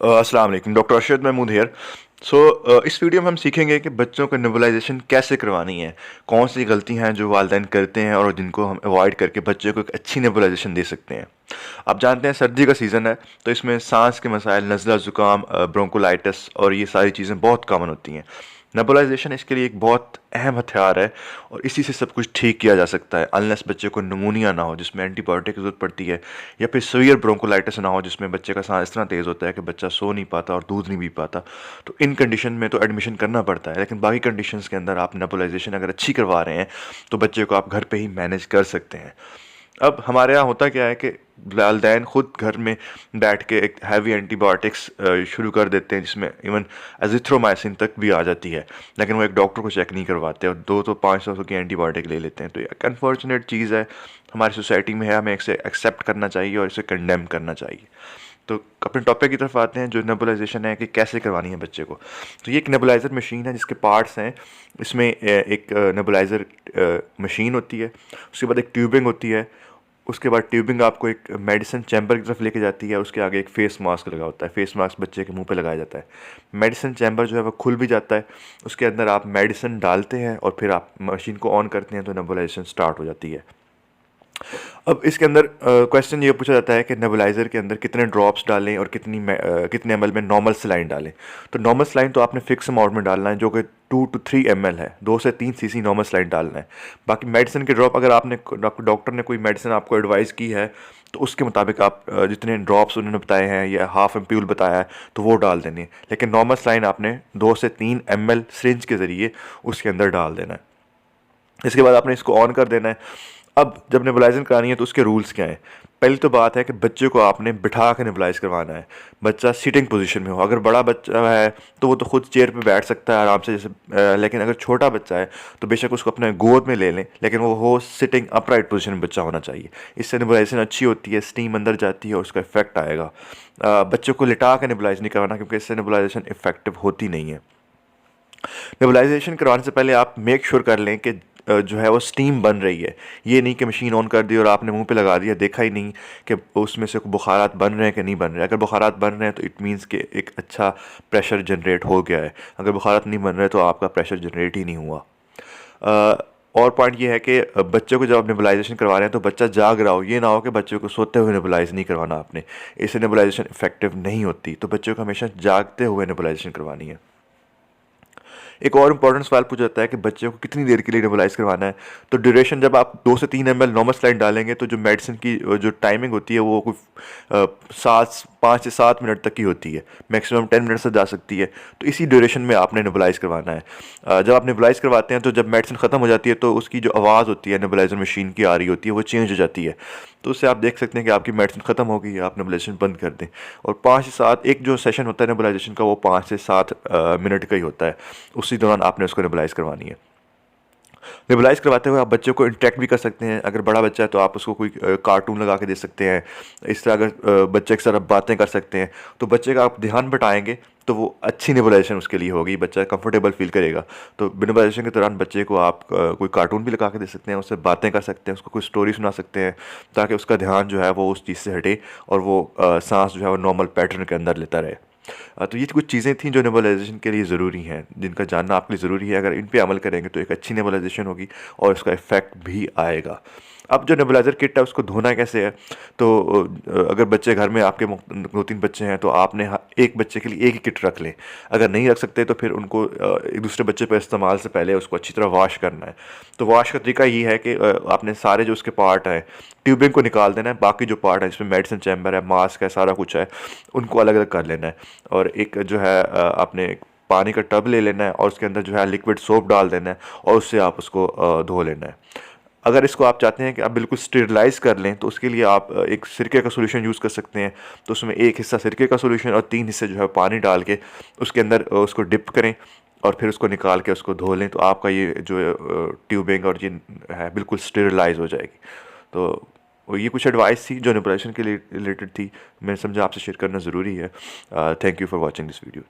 अस्सलाम वालेकुम, doctor Arshad Mahmood hair. इस वीडियो में हम सीखेंगे कि बच्चों को नेबुलाइजेशन कैसे करवानी है, कौन सी गलतियां हैं जो वालिदैन करते हैं और जिनको हम अवॉइड करके बच्चे को एक अच्छी नेबुलाइजेशन दे सकते हैं। आप जानते हैं सर्दी का सीज़न है, तो इसमें सांस के मसाइल, नज़ला ज़ुकाम, ब्रोंकोलाइटिस और ये सारी चीज़ें बहुत कॉमन होती हैं। नेबुलाइजेशन इसके लिए एक बहुत अहम हथियार है और इसी से सब कुछ ठीक किया जा सकता है, अनलेस बच्चे को निमोनिया ना हो जिसमें एंटीबायोटिक की ज़रूरत पड़ती है, या फिर सीवियर ब्रोंकोलाइटिस ना हो जिसमें बच्चे का सांस इतना तेज़ होता है कि बच्चा सो नहीं पाता और दूध नहीं पी पाता। तो इन कंडीशन में तो एडमिशन करना पड़ता है, लेकिन बाकी कंडीशंस के अंदर आप नेबुलाइजेशन अगर अच्छी करवा रहे हैं तो बच्चे को आप घर पे ही मैनेज कर सकते हैं। अब हमारे यहाँ होता क्या है कि वालिदैन खुद घर में बैठ के एक हैवी एंटीबायोटिक्स शुरू कर देते हैं, जिसमें इवन एजिथ्रोमाइसिन तक भी आ जाती है, लेकिन वो एक डॉक्टर को चेक नहीं करवाते और 200-500 की एंटीबायोटिक ले लेते हैं। तो ये एक अनफॉर्चुनेट चीज़ है, हमारी सोसाइटी में है, हमें इसे एक्सेप्ट करना चाहिए और इसे कंडेम करना चाहिए। तो अपने टॉपिक की तरफ आते हैं, जो नेबुलाइजेशन है कि कैसे करवानी है बच्चे को। तो ये एक नेबुलाइज़र मशीन है जिसके पार्ट्स हैं। इसमें एक नेबुलाइज़र मशीन होती है, उसके बाद एक ट्यूबिंग होती है, उसके बाद ट्यूबिंग आपको एक मेडिसिन चैम्बर की तरफ लेके जाती है, उसके आगे एक फ़ेस मास्क लगा होता है। फ़ेस मास्क बच्चे के मुंह पे लगाया जाता है। मेडिसिन चैम्बर जो है वो खुल भी जाता है, उसके अंदर आप मेडिसिन डालते हैं और फिर आप मशीन को ऑन करते हैं तो नेबुलाइजेशन स्टार्ट हो जाती है। अब इसके अंदर क्वेश्चन ये पूछा जाता है कि नेबुलाइज़र के अंदर कितने ड्रॉप्स डालें और कितने एमएल में नॉर्मल सलाइन डालें। तो नॉर्मल सलाइन तो आपने फिक्स अमाउंट में डालना है, जो कि 2 to 3 एमएल है, 2 से 3 सीसी नॉर्मल सलाइन डालना है। बाकी मेडिसिन के ड्रॉप, अगर आपने डॉक्टर ने कोई मेडिसिन आपको एडवाइस की है तो उसके मुताबिक आप जितने ड्रॉप्स उन्होंने बताए हैं या हाफ एम्प्यूल बताया है तो वो डाल देनी है, लेकिन नॉर्मल सलाइन आपने 2 से 3 एमएल सिरिंज के ज़रिए उसके अंदर डाल देना है। इसके बाद आपने इसको ऑन कर देना है। अब जब नेबुलाइजेशन करानी है तो उसके रूल्स क्या हैं। पहली तो बात है कि बच्चे को आपने बिठा के नेबुलाइज करवाना है, बच्चा सीटिंग पोजीशन में हो। अगर बड़ा बच्चा है तो वो तो खुद चेयर पे बैठ सकता है आराम से, जैसे लेकिन अगर छोटा बच्चा है तो बेशक उसको अपने गोद में ले लें, लेकिन वो हो सिटिंग अपराइट पोजीशन में बच्चा होना चाहिए। इससे नेबुलाइजेशन अच्छी होती है, स्टीम अंदर जाती है और उसका इफेक्ट आएगा। बच्चों को लिटा के नेबुलाइज नहीं करवाना, क्योंकि इससे नेबुलाइजेशन इफेक्टिव होती नहीं है। नेबुलाइजेशन करवाने से पहले आप मेक श्योर कर लें कि जो है वो स्टीम बन रही है। ये नहीं कि मशीन ऑन कर दी और आपने मुंह पे लगा दिया, देखा ही नहीं कि उसमें से बुखारात बन रहे हैं कि नहीं बन रहे हैं। अगर बुखारात बन रहे हैं तो इट मीन्स कि एक अच्छा प्रेशर जनरेट हो गया है। अगर बुखारात नहीं बन रहे तो आपका प्रेशर जनरेट ही नहीं हुआ। और पॉइंट ये है कि बच्चे को जब आप नेबुलाइजेशन करवा रहे हैं तो बच्चा जाग रहा हो। ये ना हो कि बच्चे को सोते हुए नेबुलाइज नहीं करवाना आपने, इससे नेबुलाइजेशन इफेक्टिव नहीं होती। तो बच्चे को हमेशा जागते हुए नेबुलाइजेशन करवानी है। एक और इंपॉर्टेंट सवाल पूछा जाता है कि बच्चे को कितनी देर के लिए नेबुलाइज करवाना है। तो ड्यूरेशन, जब आप 2 से 3 एमएल नॉर्मल सलाइन डालेंगे तो जो मेडिसिन की जो टाइमिंग होती है वो कुछ 5 से 7 मिनट तक की होती है, मैक्सिमम 10 मिनट से जा सकती है। तो इसी ड्यूरेशन में आपने नेबुलाइज करवाना है। जब आप नेबुलाइज करवाते हैं तो जब मेडिसिन ख़त्म हो जाती है तो उसकी जो आवाज़ होती है नेबुलाइजर मशीन की आ रही होती है वो चेंज हो जाती है। तो उससे आप देख सकते हैं कि आपकी मेडिसिन ख़त्म हो गई है, आप नेबुलाइजेशन बंद कर दें। और 5 से 7, एक जो सेशन होता है नेबुलाइजेशन का वो 5 से 7 मिनट का ही होता है। उसी दौरान आपने उसको नेबुलाइज करवानी है। नेबुलाइज करवाते हुए आप बच्चे को इंटरेक्ट भी कर सकते हैं। अगर बड़ा बच्चा है तो आप उसको कोई कार्टून लगा के दे सकते हैं। इस तरह अगर बच्चे के साथ आप बातें कर सकते हैं तो बच्चे का आप ध्यान बटाएंगे तो वो अच्छी नेबुलाइजेशन उसके लिए होगी, बच्चा कंफर्टेबल फील करेगा। तो नेबुलाइजेशन के दौरान बच्चे को आप कोई कार्टून भी लगा के दे सकते हैं, उससे बातें कर सकते हैं, उसको कोई स्टोरी सुना सकते हैं, ताकि उसका ध्यान जो है वो उस चीज़ से हटे और वो सांस जो है वो नॉर्मल पैटर्न के अंदर लेता रहे। तो ये कुछ चीज़ें थी जो नेबुलाइजेशन के लिए ज़रूरी हैं, जिनका जानना आपके लिए ज़रूरी है। अगर इन पे अमल करेंगे तो एक अच्छी नेबुलाइजेशन होगी और उसका इफ़ेक्ट भी आएगा। अब जो नेबुलाइज़र किट है उसको धोना कैसे है। तो अगर बच्चे घर में आपके 2-3 बच्चे हैं तो आपने एक बच्चे के लिए एक ही किट रख लें। अगर नहीं रख सकते तो फिर उनको एक दूसरे बच्चे पर इस्तेमाल से पहले उसको अच्छी तरह वॉश करना है। तो वॉश का तरीका ये है कि आपने सारे जो उसके पार्ट हैं, ट्यूबिंग को निकाल देना है, बाकी जो पार्ट है जिसमें मेडिसिन चैम्बर है, मास्क है, सारा कुछ है, उनको अलग अलग कर लेना है। और एक जो है आपने एक पानी का टब ले लेना है और उसके अंदर जो है लिक्विड सोप डाल देना है और उससे आप उसको धो लेना है। अगर इसको आप चाहते हैं कि आप बिल्कुल स्टेरिलाइज कर लें तो उसके लिए आप एक सिरके का सोल्यूशन यूज़ कर सकते हैं। तो उसमें एक हिस्सा सिरके का सोल्यूशन और 3 हिस्से जो है पानी डाल के उसके अंदर उसको डिप करें और फिर उसको निकाल के उसको धो लें, तो आपका ये जो ट्यूबिंग और ये है बिल्कुल स्टेरिलाइज हो जाएगी। तो ये कुछ एडवाइस थी जो नेबुलाइजेशन के लिए रिलेटेड थी, मैंने समझा आपसे शेयर करना ज़रूरी है। Thank you for watching this video.